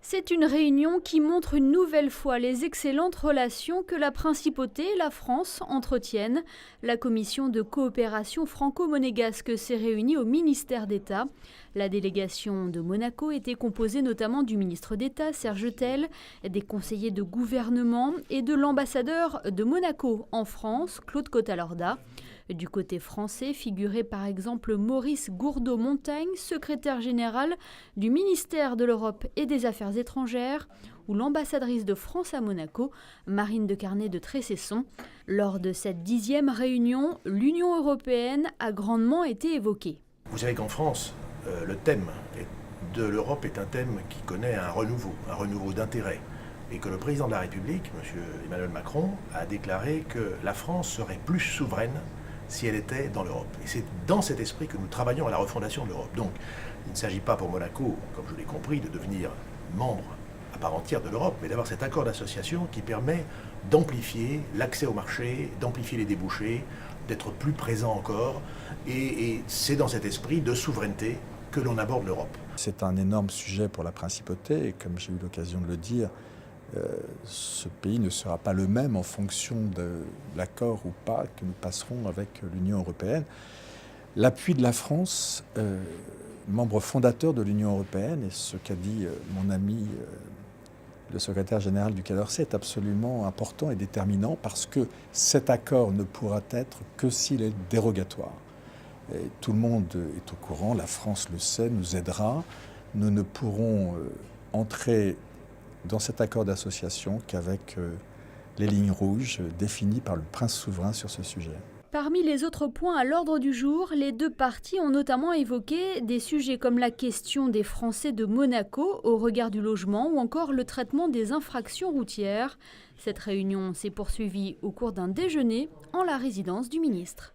C'est une réunion qui montre une nouvelle fois les excellentes relations que la Principauté et la France entretiennent. La commission de coopération franco-monégasque s'est réunie au ministère d'État. La délégation de Monaco était composée notamment du ministre d'État Serge Tell, des conseillers de gouvernement et de l'ambassadeur de Monaco en France, Claude Cotalorda. Du côté français figurait par exemple Maurice Gourdeau-Montagne, secrétaire général du ministère de l'Europe et des Affaires étrangères, ou l'ambassadrice de France à Monaco, Marine de Carnet de Trécesson. Lors de cette 10e réunion, l'Union européenne a grandement été évoquée. Vous savez qu'en France, le thème de l'Europe est un thème qui connaît un renouveau d'intérêt. Et que le président de la République, M. Emmanuel Macron, a déclaré que la France serait plus souveraine si elle était dans l'Europe. Et c'est dans cet esprit que nous travaillons à la refondation de l'Europe. Donc, il ne s'agit pas pour Monaco, comme je l'ai compris, de devenir membre à part entière de l'Europe, mais d'avoir cet accord d'association qui permet d'amplifier l'accès au marché, d'amplifier les débouchés, d'être plus présent encore. Et c'est dans cet esprit de souveraineté que l'on aborde l'Europe. C'est un énorme sujet pour la Principauté, et comme j'ai eu l'occasion de le dire, ce pays ne sera pas le même en fonction de l'accord ou pas que nous passerons avec l'Union européenne. L'appui de la France, membre fondateur de l'Union européenne, et ce qu'a dit mon ami le secrétaire général du Quai d'Orsay, est absolument important et déterminant parce que cet accord ne pourra être que s'il est dérogatoire. Et tout le monde est au courant, la France le sait, nous aidera. Nous ne pourrons entrer dans cet accord d'association qu'avec les lignes rouges définies par le prince souverain sur ce sujet. Parmi les autres points à l'ordre du jour, les deux parties ont notamment évoqué des sujets comme la question des Français de Monaco au regard du logement ou encore le traitement des infractions routières. Cette réunion s'est poursuivie au cours d'un déjeuner en la résidence du ministre.